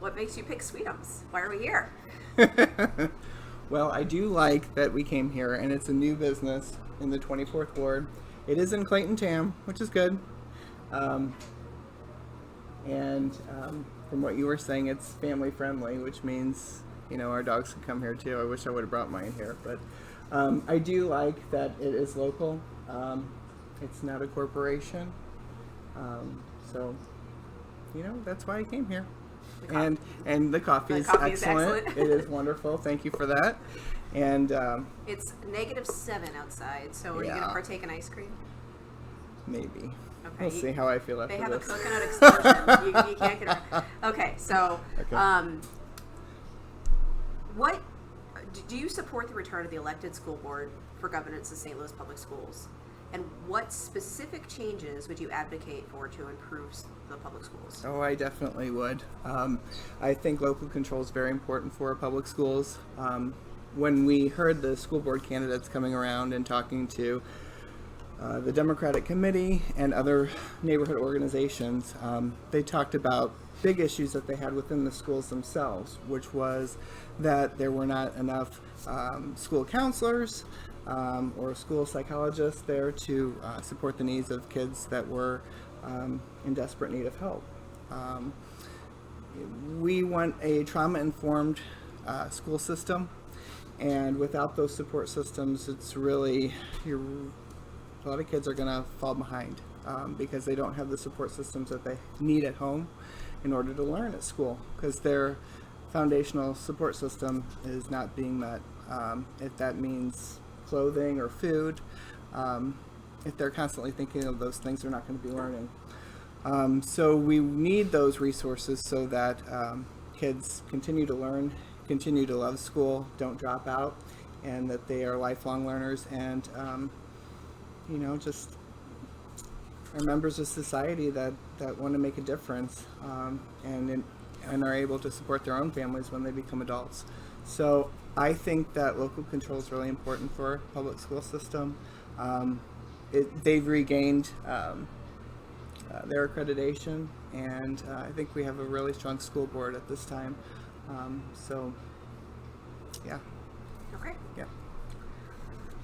What makes you pick Sweetums? Why are we here? Well, I do like that we came here, and it's a new business in the 24th Ward. It is in Clayton Tam, which is good. Um, and from what you were saying, it's family friendly, which means our dogs can come here too. I wish I would have brought mine here, but I do like that it is local. It's not a corporation, so that's why I came here. And the coffee is excellent. It is wonderful. Thank you for that. And it's -7 outside, so are you going to partake in ice cream? Maybe. Okay. We'll see how I feel after this. They have a coconut explosion. you can't get it. Okay, so what do you support the return of the elected school board for governance of St. Louis Public Schools? And what specific changes would you advocate for to improve the public schools? Oh, I definitely would. I think local control is very important for our public schools. When we heard the school board candidates coming around and talking to the Democratic Committee and other neighborhood organizations, they talked about big issues that they had within the schools themselves, which was that there were not enough school counselors or school psychologists there to support the needs of kids that were in desperate need of help. We want a trauma-informed school system, and without those support systems, it's really a lot of kids are going to fall behind because they don't have the support systems that they need at home in order to learn at school, because their foundational support system is not being met. If that means clothing or food, if they're constantly thinking of those things, they're not going to be learning. So we need those resources so that kids continue to learn, continue to love school, don't drop out, and that they are lifelong learners and just are members of society that want to make a difference and are able to support their own families when they become adults. So I think that local control is really important for our public school system. They've regained their accreditation, and I think we have a really strong school board at this time. So, yeah. Okay. Yeah.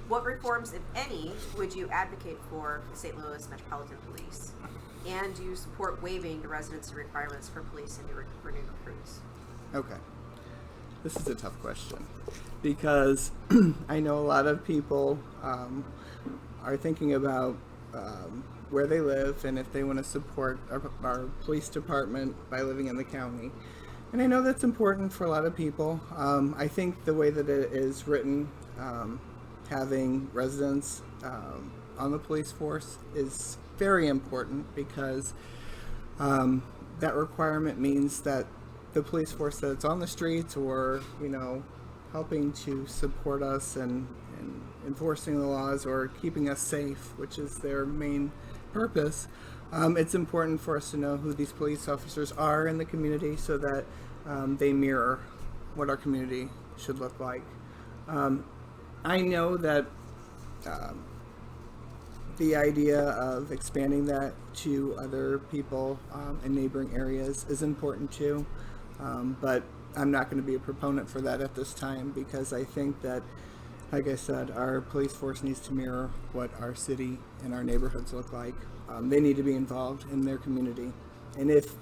What reforms, if any, would you advocate for the St. Louis Metropolitan Police? And do you support waiving the residency requirements for police and for new recruits? Okay. This is a tough question because I know a lot of people are thinking about where they live and if they want to support our police department by living in the county. And I know that's important for a lot of people. I think the way that it is written, having residents on the police force is very important because that requirement means that the police force that's on the streets or helping to support us and enforcing the laws or keeping us safe, which is their main purpose, it's important for us to know who these police officers are in the community so that they mirror what our community should look like. I know that the idea of expanding that to other people in neighboring areas is important too, but I'm not going to be a proponent for that at this time because I think that, like I said, our police force needs to mirror what our city and our neighborhoods look like. They need to be involved in their community, and if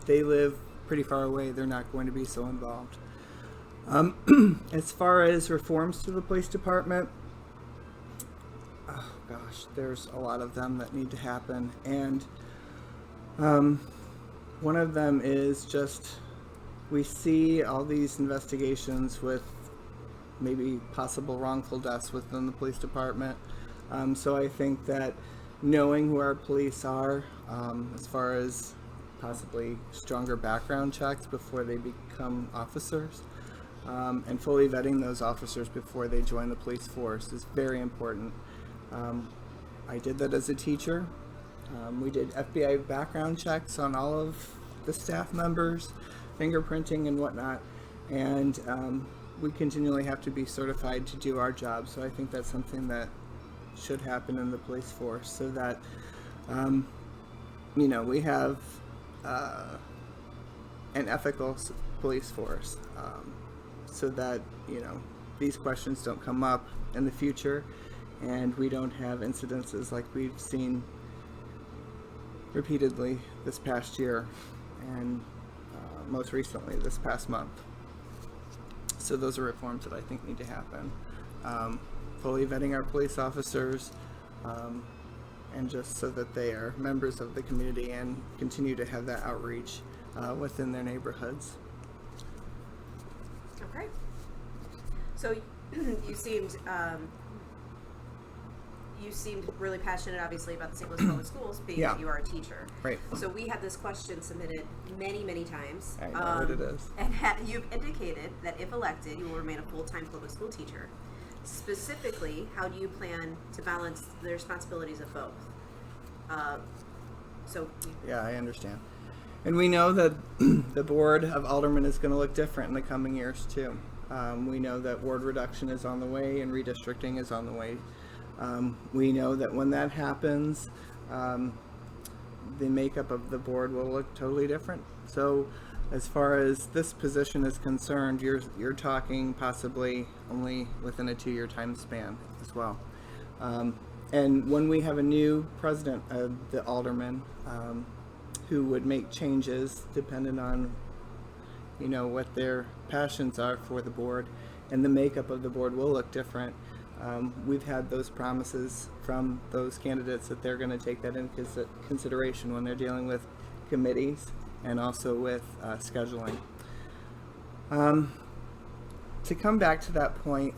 they live pretty far away, they're not going to be so involved. As far as reforms to the police department, oh gosh, there's a lot of them that need to happen, and one of them is just we see all these investigations with maybe possible wrongful deaths within the police department. So I think that knowing who our police are, as far as possibly stronger background checks before they become officers, and fully vetting those officers before they join the police force is very important. I did that as a teacher. We did FBI background checks on all of the staff members, fingerprinting and whatnot, and we continually have to be certified to do our job. So I think that's something that should happen in the police force so that, we have an ethical police force, so that, you know, these questions don't come up in the future and we don't have incidences like we've seen repeatedly this past year and most recently this past month. So those are reforms that I think need to happen. Fully vetting our police officers, and just so that they are members of the community and continue to have that outreach within their neighborhoods. Okay. So you seemed really passionate, obviously, about the St. Louis Public Schools, being Yeah. that you are a teacher. Right. So we had this question submitted many, many times. I know what it is. And you've indicated that if elected, you will remain a full-time public school teacher. Specifically, how do you plan to balance the responsibilities of both? Yeah, I understand. And we know that the board of aldermen is going to look different in the coming years too. We know that ward reduction is on the way and redistricting is on the way. We know that when that happens, the makeup of the board will look totally different. So as far as this position is concerned, you're talking possibly only within a 2-year time span as well. And when we have a new president of the aldermen, who would make changes dependent on, you know, what their passions are for the board, and the makeup of the board will look different. We've had those promises from those candidates that they're going to take that into consideration when they're dealing with committees and also with scheduling. To come back to that point,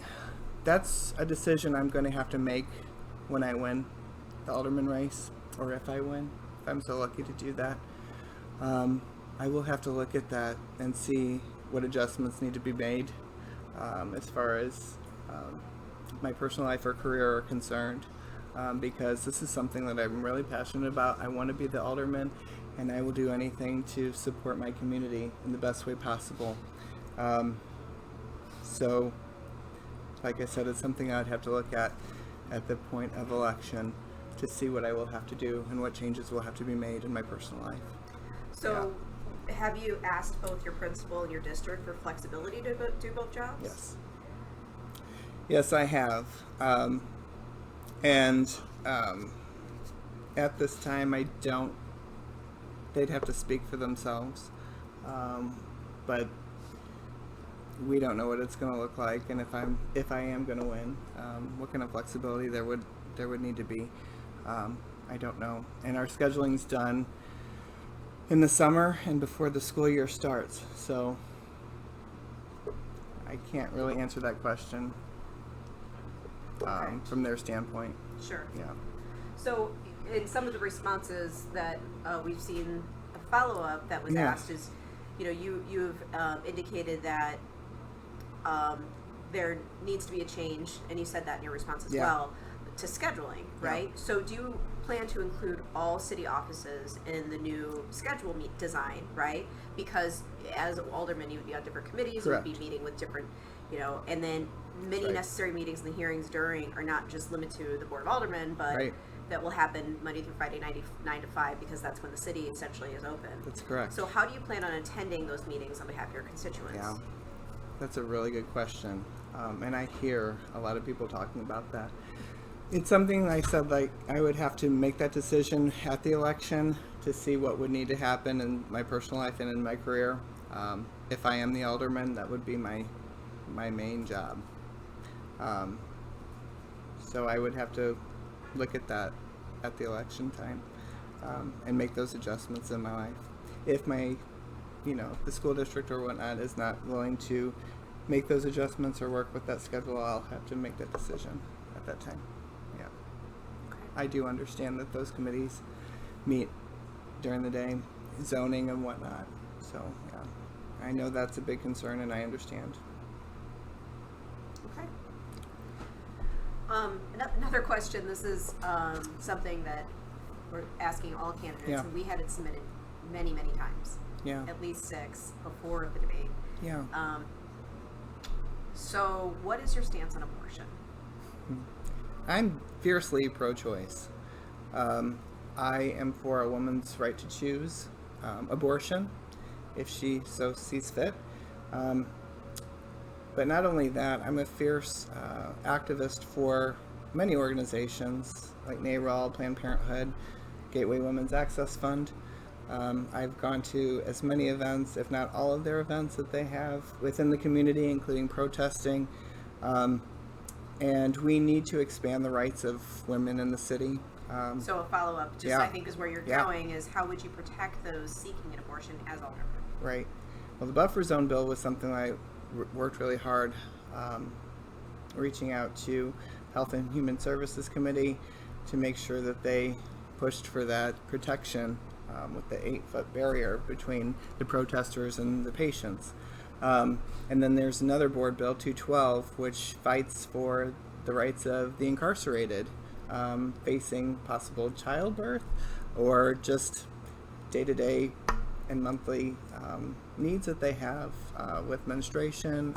that's a decision I'm going to have to make when I win the alderman race, or if I win, if I'm so lucky to do that. I will have to look at that and see what adjustments need to be made as far as my personal life or career are concerned, because this is something that I'm really passionate about. I want to be the alderman, and I will do anything to support my community in the best way possible. So, like I said, it's something I'd have to look at the point of election to see what I will have to do and what changes will have to be made in my personal life. So, have you asked both your principal and your district for flexibility to do both jobs? Yes. Yes, I have. At this time, I don't. They'd have to speak for themselves. But we don't know what it's going to look like, and if I am going to win, what kind of flexibility there would need to be. I don't know. And our scheduling's done in the summer and before the school year starts, so I can't really answer that question from their standpoint. Sure. Yeah. So, in some of the responses that we've seen, a follow-up that was asked is, you know, you've indicated that there needs to be a change, and you said that in your response as well, to scheduling, right? Yeah. So do you plan to include all city offices in the new schedule design, right? Because as alderman, you would be on different committees, you would be meeting with different, you know, and then many necessary meetings and the hearings during are not just limited to the Board of Aldermen, but that will happen Monday through Friday, 9 to 5, because that's when the city essentially is open. That's correct. So how do you plan on attending those meetings on behalf of your constituents? Yeah, that's a really good question. And I hear a lot of people talking about that. It's something I said, like, I would have to make that decision at the election to see what would need to happen in my personal life and in my career. If I am the alderman, that would be my main job. So I would have to look at that at the election time and make those adjustments in my life. If my, the school district or whatnot is not willing to make those adjustments or work with that schedule, I'll have to make that decision at that time. Yeah. Okay. I do understand that those committees meet during the day, zoning and whatnot. So, yeah, I know that's a big concern and I understand. Okay. Another question. This is something that we're asking all candidates, and we had it submitted many, many times. Yeah. At least 6 before the debate. Yeah. So, what is your stance on abortion? I'm fiercely pro-choice. I am for a woman's right to choose abortion. if she so sees fit. But not only that, I'm a fierce activist for many organizations like NARAL, Planned Parenthood, Gateway Women's Access Fund. I've gone to as many events, if not all of their events that they have within the community, including protesting. And we need to expand the rights of women in the city. So a follow-up, just Yeah. I think is where you're Yeah. going, is how would you protect those seeking an abortion as alderman? Right. Well, the buffer zone bill was something I worked really hard reaching out to Health and Human Services Committee to make sure that they pushed for that protection with the 8-foot barrier between the protesters and the patients. And then there's another board bill, 212, which fights for the rights of the incarcerated facing possible childbirth or just day-to-day and monthly needs that they have with menstruation.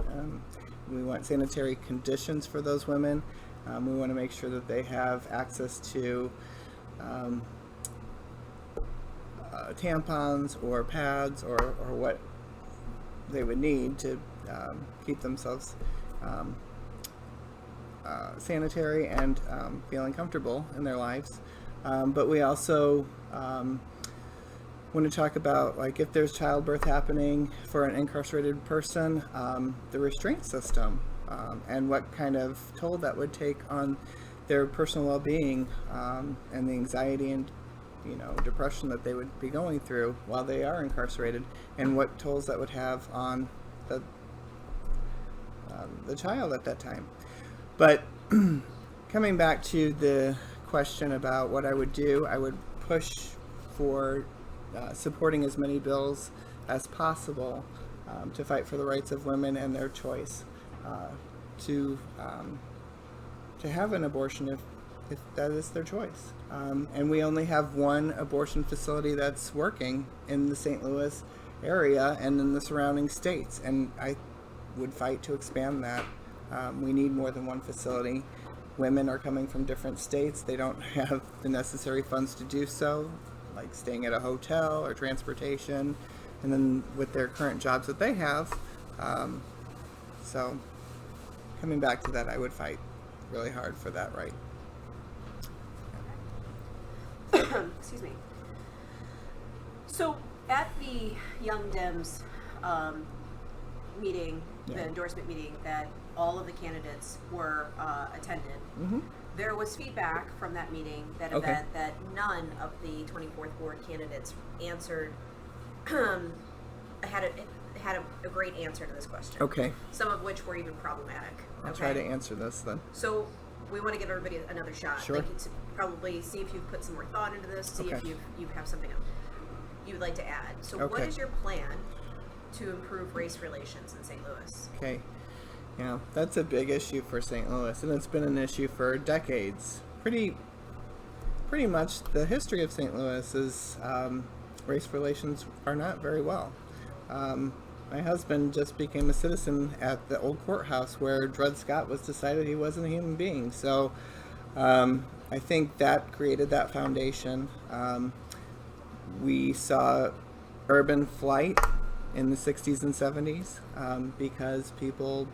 We want sanitary conditions for those women. We want to make sure that they have access to tampons or pads or what they would need to keep themselves sanitary and feeling comfortable in their lives. But we also want to talk about, like, if there's childbirth happening for an incarcerated person, the restraint system and what kind of toll that would take on their personal well-being and the anxiety and depression that they would be going through while they are incarcerated, and what tolls that would have on the child at that time. But coming back to the question about what I would do, I would push for supporting as many bills as possible to fight for the rights of women and their choice to have an abortion if that is their choice. And we only have one abortion facility that's working in the St. Louis area and in the surrounding states, and I would fight to expand that. We need more than one facility. Women are coming from different states. They don't have the necessary funds to do so, like staying at a hotel or transportation, and then with their current jobs that they have. So coming back to that, I would fight really hard for that right. Excuse me. So at the Young Dems meeting, the Yeah. endorsement meeting that all of the candidates were attended, there was feedback from that meeting that Okay. event that none of the 24th ward candidates answered had a great answer to this question. Okay, Some of which were even problematic. I'll try to answer this then. So we want to give everybody another shot. Sure. Like, it's probably see if you've put some more thought into this. See if Okay. you have something else you would like to add. So what Okay. is your plan to improve race relations in St. Louis? Okay. Yeah, that's a big issue for St. Louis, and it's been an issue for decades. Pretty much the history of St. Louis is race relations are not very well. My husband just became a citizen at the old courthouse where Dred Scott was decided he wasn't a human being. So I think that created that foundation. We saw urban flight in the 60s and 70s because people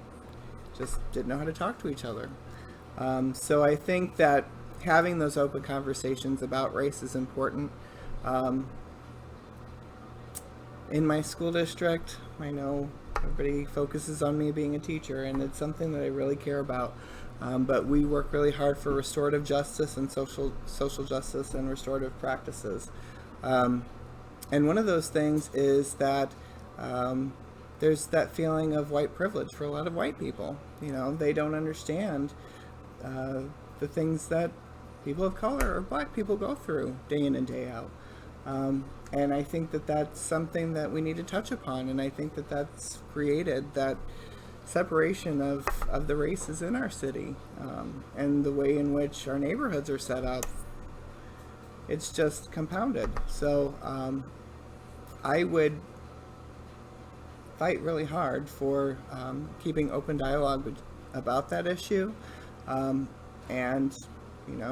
just didn't know how to talk to each other. So I think that having those open conversations about race is important. In my school district, I know everybody focuses on me being a teacher, and it's something that I really care about. But we work really hard for restorative justice and social justice and restorative practices. And one of those things is that there's that feeling of white privilege for a lot of white people. They don't understand the things that people of color or black people go through day in and day out. And I think that that's something that we need to touch upon, and I think that that's created that separation of the races in our city, and the way in which our neighborhoods are set up. It's just compounded. So I would fight really hard for keeping open dialogue about that issue, and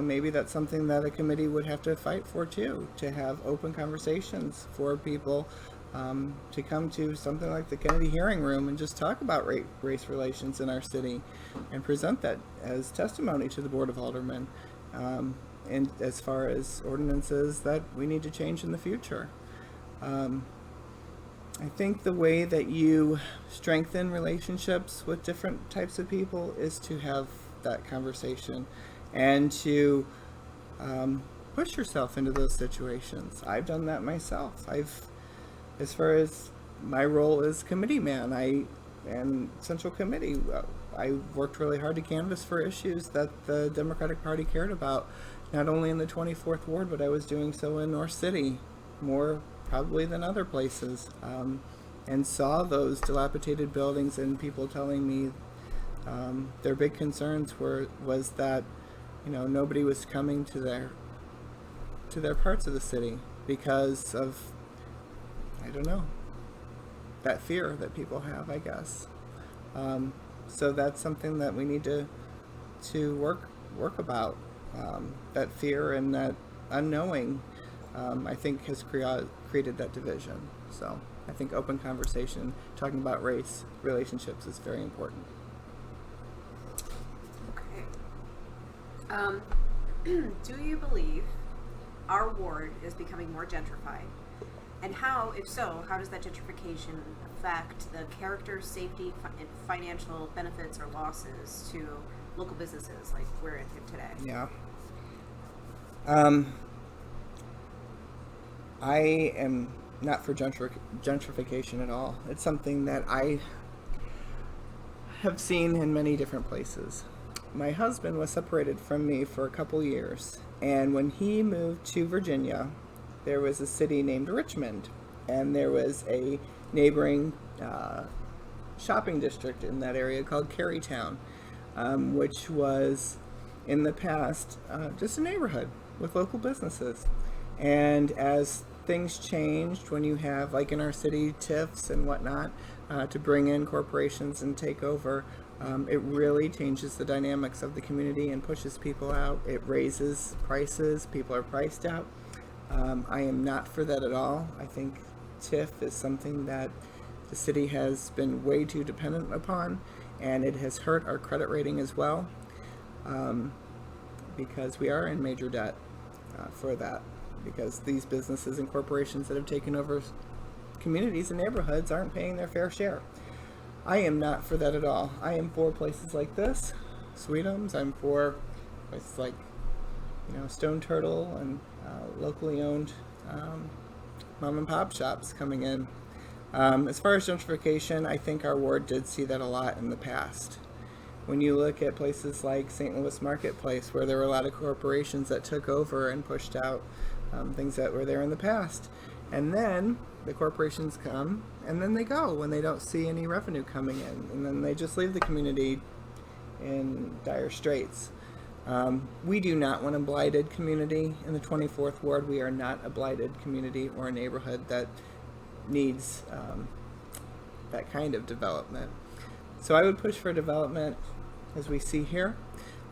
maybe that's something that a committee would have to fight for too, to have open conversations for people to come to something like the Kennedy hearing room and just talk about race relations in our city and present that as testimony to the Board of Aldermen, and as far as ordinances that we need to change in the future. I think the way that you strengthen relationships with different types of people is to have that conversation and to push yourself into those situations. I've done that myself. As far as my role as committee man, and Central Committee, I worked really hard to canvass for issues that the Democratic Party cared about, not only in the 24th Ward, but I was doing so in North City, more probably than other places, and saw those dilapidated buildings and people telling me their big concerns was that nobody was coming to their parts of the city because of, I don't know, that fear that people have, I guess. So that's something that we need to work about. That fear and that unknowing, I think, has created that division. So I think open conversation, talking about race relationships, is very important. Okay. Do you believe our ward is becoming more gentrified? And how, if so, how does that gentrification affect the character, safety, and financial benefits or losses to local businesses like we're in here today? Yeah. I am not for gentrification at all. It's something that I have seen in many different places. My husband was separated from me for a couple years, and when he moved to Virginia, there was a city named Richmond, and there was a neighboring shopping district in that area called Carytown, which was in the past just a neighborhood with local businesses. And as things changed, when you have, like in our city, TIFs and whatnot, to bring in corporations and take over, it really changes the dynamics of the community and pushes people out. It raises prices. People are priced out. I am not for that at all. I think TIF is something that the city has been way too dependent upon, and it has hurt our credit rating as well, because we are in major debt for that, because these businesses and corporations that have taken over communities and neighborhoods aren't paying their fair share. I am not for that at all. I am for places like this, Sweetums. I'm for places like Stone Turtle and locally owned mom and pop shops coming in. As far as gentrification, I think our ward did see that a lot in the past. When you look at places like St. Louis Marketplace, where there were a lot of corporations that took over and pushed out things that were there in the past. And then the corporations come, and then they go when they don't see any revenue coming in. And then they just leave the community in dire straits. We do not want a blighted community in the 24th Ward. We are not a blighted community or a neighborhood that needs that kind of development. So I would push for development, as we see here,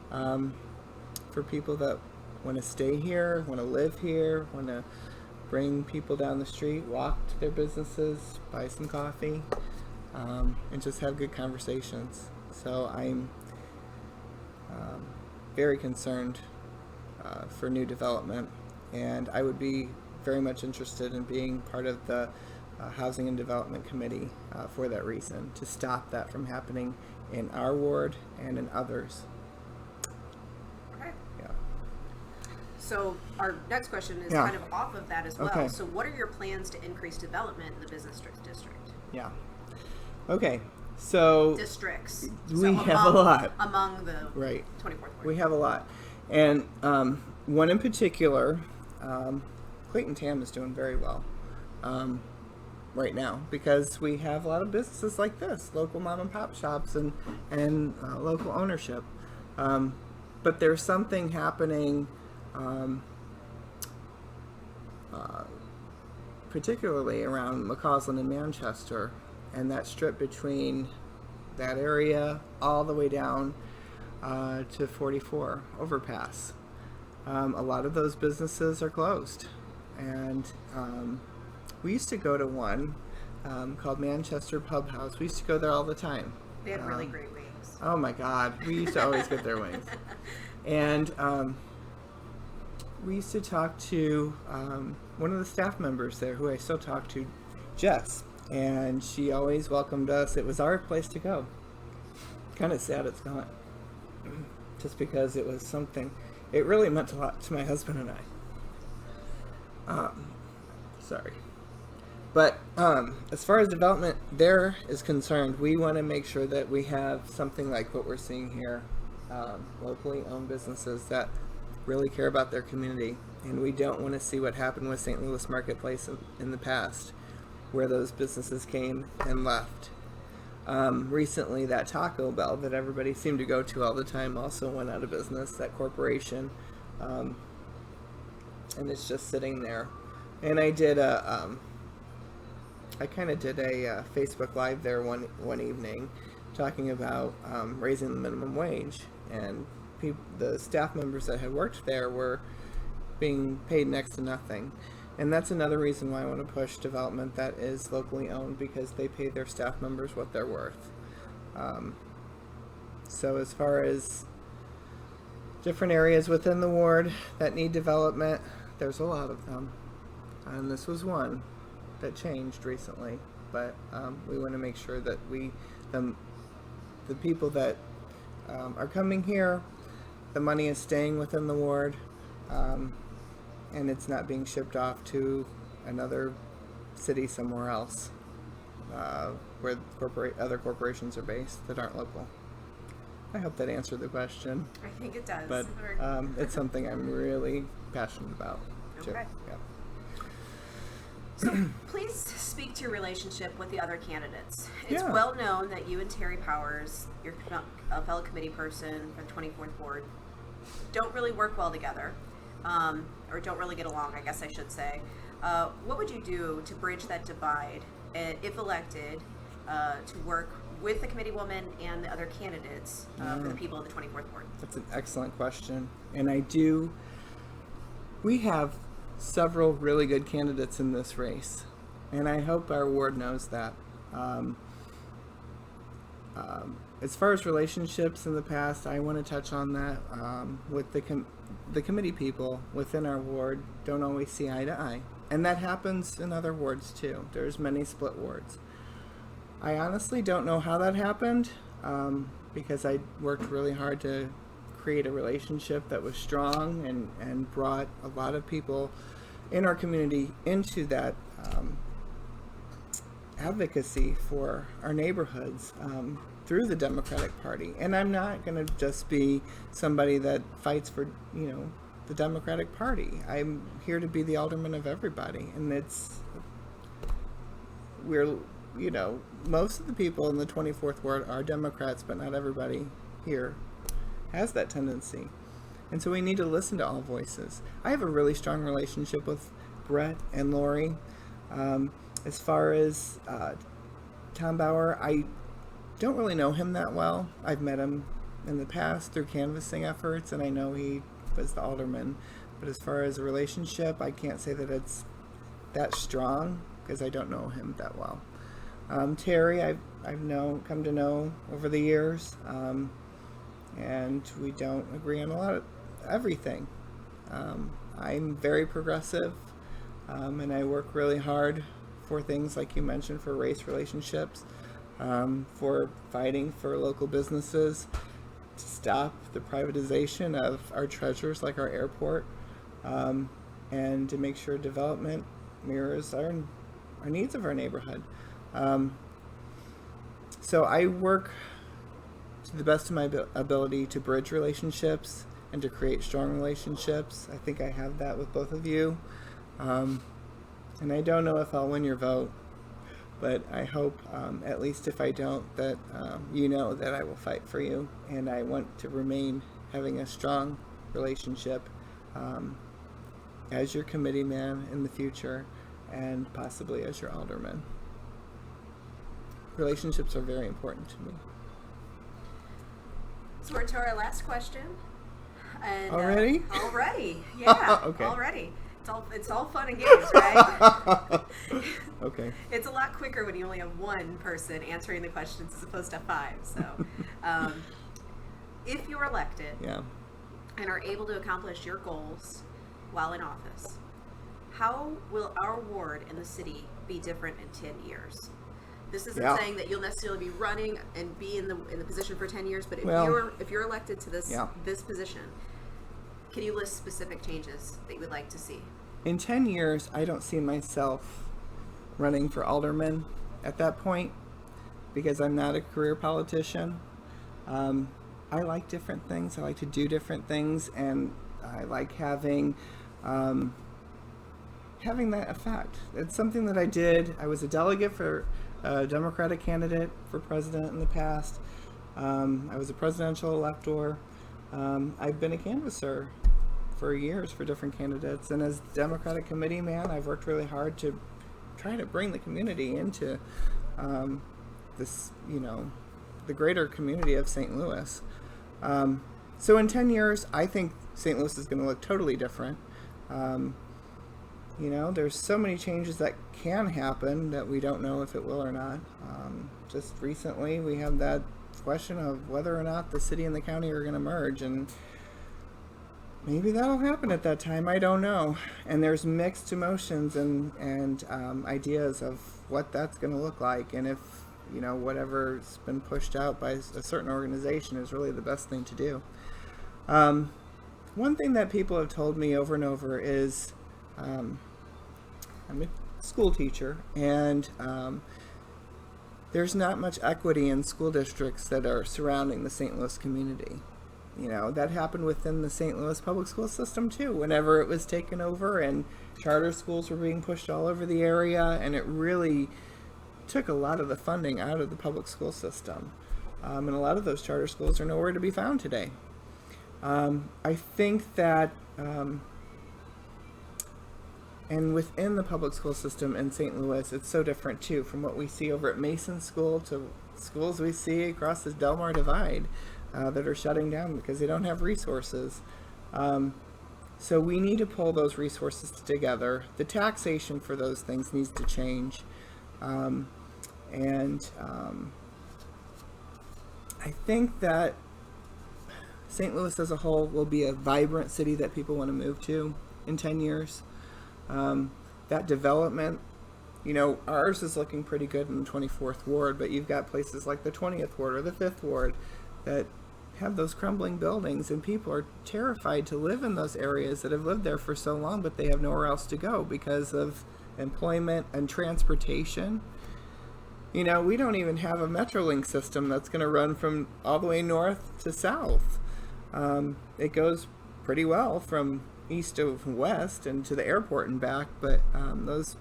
for people that want to stay here, want to live here, want to bring people down the street, walk to their businesses, buy some coffee, and just have good conversations. So I'm very concerned for new development, and I would be very much interested in being part of the Housing and Development Committee for that reason, to stop that from happening in our ward and in others. Okay. Yeah. So our next question is kind of off of that as well. Okay. So what are your plans to increase development in the business district? Yeah. Okay. So Districts. we have a lot. Among the Right. 24th Ward. We have a lot. And one in particular, Clayton Tam is doing very well right now, because we have a lot of businesses like this, local mom and pop shops and local ownership. But there's something happening particularly around McCausland and Manchester, and that strip between that area all the way down to 44 overpass. A lot of those businesses are closed, and We used to go to one called Manchester Pub House. We used to go there all the time. They had really great wings. Oh my God, we used to always get their wings. And we used to talk to one of the staff members there, who I still talk to, Jess, and she always welcomed us. It was our place to go. Kind of sad it's gone, just because it was something. It really meant a lot to my husband and I. Sorry. But as far as development there is concerned, we want to make sure that we have something like what we're seeing here, locally owned businesses that really care about their community. And we don't want to see what happened with St. Louis Marketplace in the past, where those businesses came and left. Recently, that Taco Bell that everybody seemed to go to all the time also went out of business, that corporation. And it's just sitting there. And I did I kind of did a Facebook Live there one evening, talking about raising the minimum wage, and the staff members that had worked there were being paid next to nothing. And that's another reason why I want to push development that is locally owned, because they pay their staff members what they're worth. So as far as different areas within the ward that need development, there's a lot of them. And this was one that changed recently. But we want to make sure that the people that are coming here, the money is staying within the ward. And it's not being shipped off to another city somewhere else, where other corporations are based that aren't local. I hope that answered the question. I think it does. But it's something I'm really passionate about. Okay. Too. Yeah. So please speak to your relationship with the other candidates. It's Yeah. well known that you and Terry Powers, your fellow committee person for the 24th Ward, don't really work well together. Or don't really get along, I guess I should say. What would you do to bridge that divide, if elected, to work with the committee woman and the other candidates for the people of the 24th Ward? That's an excellent question. And we have several really good candidates in this race. And I hope our ward knows that. As far as relationships in the past, I want to touch on that. With the committee people within our ward don't always see eye to eye. And that happens in other wards too. There's many split wards. I honestly don't know how that happened, because I worked really hard to create a relationship that was strong and brought a lot of people in our community into that advocacy for our neighborhoods through the Democratic Party. And I'm not going to just be somebody that fights for, the Democratic Party. I'm here to be the alderman of everybody. And most of the people in the 24th Ward are Democrats, but not everybody here has that tendency. And so we need to listen to all voices. I have a really strong relationship with Brett and Lori. As far as Tom Bauer, I don't really know him that well. I've met him in the past through canvassing efforts, and I know he was the alderman. But as far as a relationship, I can't say that it's that strong, because I don't know him that well. Terry, I've come to know over the years, and we don't agree on a lot of everything. I'm very progressive, and I work really hard for things like you mentioned, for race relationships, for fighting for local businesses, to stop the privatization of our treasures like our airport, and to make sure development mirrors our needs of our neighborhood. So I work to the best of my ability to bridge relationships and to create strong relationships. I think I have that with both of you. And I don't know if I'll win your vote, but I hope, at least if I don't, that you know that I will fight for you. And I want to remain having a strong relationship as your committee man in the future, and possibly as your alderman. Relationships are very important to me. So we're to our last question. And, Already? Already, yeah. Okay. Already. It's all fun and games, right? Okay. It's a lot quicker when you only have one person answering the questions as opposed to 5. So, if you're elected Yeah. and are able to accomplish your goals while in office, how will our ward and the city be different in 10 years? This isn't Yeah. saying that you'll necessarily be running and be in the position for 10 years, but if you're elected to this Yeah. this position, can you list specific changes that you would like to see? In 10 years, I don't see myself running for alderman at that point because I'm not a career politician. I like different things. I like to do different things, and I like having that effect. It's something that I did. I was a delegate for a Democratic candidate for president in the past. I was a presidential elector. I've been a canvasser for years for different candidates, and as Democratic committee man, I've worked really hard to try to bring the community into this, the greater community of St. Louis. So in 10 years, I think St. Louis is going to look totally different. There's so many changes that can happen that we don't know if it will or not. Just recently, we have that question of whether or not the city and the county are going to merge, and maybe that'll happen at that time. I don't know. And there's mixed emotions and ideas of what that's going to look like, and if whatever's been pushed out by a certain organization is really the best thing to do. One thing that people have told me over and over is, I'm a school teacher, and there's not much equity in school districts that are surrounding the St. Louis community. That happened within the St. Louis public school system too, whenever it was taken over and charter schools were being pushed all over the area, and it really took a lot of the funding out of the public school system. And a lot of those charter schools are nowhere to be found today. I think that, and within the public school system in St. Louis, it's so different too, from what we see over at Mason School to schools we see across this Delmar Divide that are shutting down because they don't have resources. So we need to pull those resources together. The taxation for those things needs to change. I think that St. Louis as a whole will be a vibrant city that people want to move to in 10 years. That development, ours is looking pretty good in the 24th Ward, but you've got places like the 20th Ward or the 5th Ward that have those crumbling buildings, and people are terrified to live in those areas that have lived there for so long, but they have nowhere else to go because of employment and transportation. We don't even have a Metrolink system that's going to run from all the way north to south. It goes pretty well from east to west and to the airport and back, but those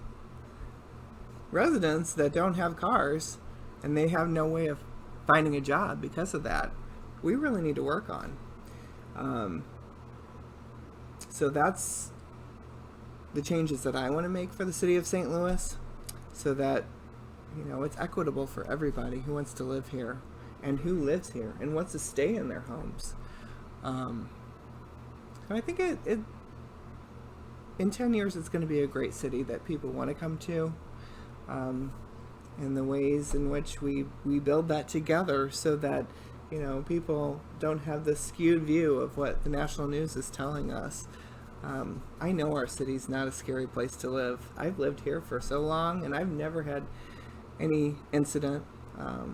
residents that don't have cars and they have no way of finding a job because of that, we really need to work on. So that's the changes that I want to make for the city of St. Louis, so that it's equitable for everybody who wants to live here and who lives here and wants to stay in their homes. And I think it in 10 years it's going to be a great city that people want to come to, and the ways in which we build that together so that people don't have this skewed view of what the national news is telling us. I know our city's not a scary place to live. I've lived here for so long, and I've never had any incident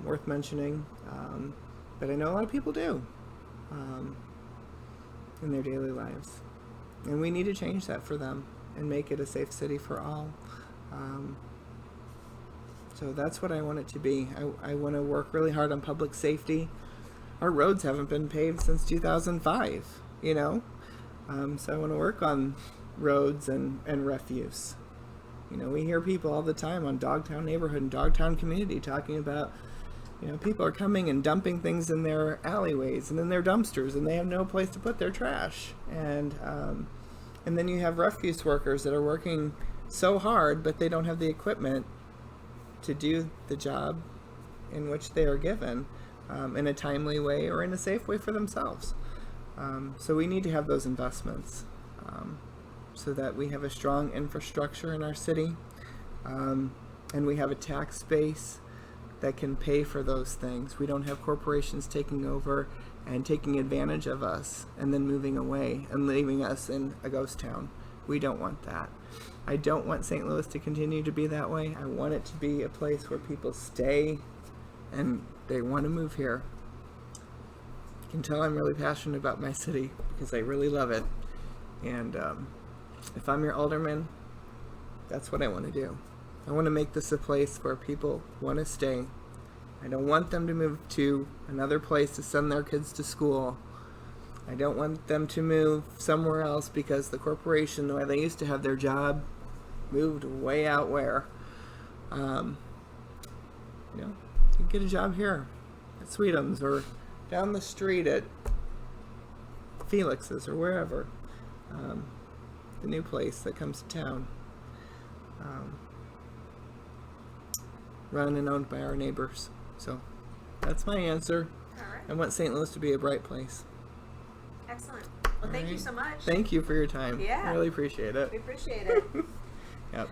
worth mentioning, but I know a lot of people do in their daily lives, and we need to change that for them and make it a safe city for all. So that's what I want it to be. I want to work really hard on public safety. Our roads haven't been paved since 2005, so I want to work on roads and refuse. We hear people all the time on Dogtown neighborhood and Dogtown community talking about, people are coming and dumping things in their alleyways and in their dumpsters, and they have no place to put their trash. And then you have refuse workers that are working so hard, but they don't have the equipment to do the job in which they are given in a timely way or in a safe way for themselves. So we need to have those investments. so that we have a strong infrastructure in our city, and we have a tax base that can pay for those things. We don't have corporations taking over and taking advantage of us and then moving away and leaving us in a ghost town. We don't want that. I don't want St. Louis to continue to be that way. I want it to be a place where people stay and they want to move here. You can tell I'm really passionate about my city because I really love it. And if I'm your alderman, that's what I want to do. I want to make this a place where people want to stay. I don't want them to move to another place to send their kids to school. I don't want them to move somewhere else because the corporation, the way they used to have their job, moved way out where. You can get a job here at Sweetums or down the street at Felix's or wherever. The new place that comes to town. Run and owned by our neighbors. So that's my answer. All right. I want St. Louis to be a bright place. Excellent. Well, thank you so much. Thank you for your time. Yeah. I really appreciate it. We appreciate it. Yep.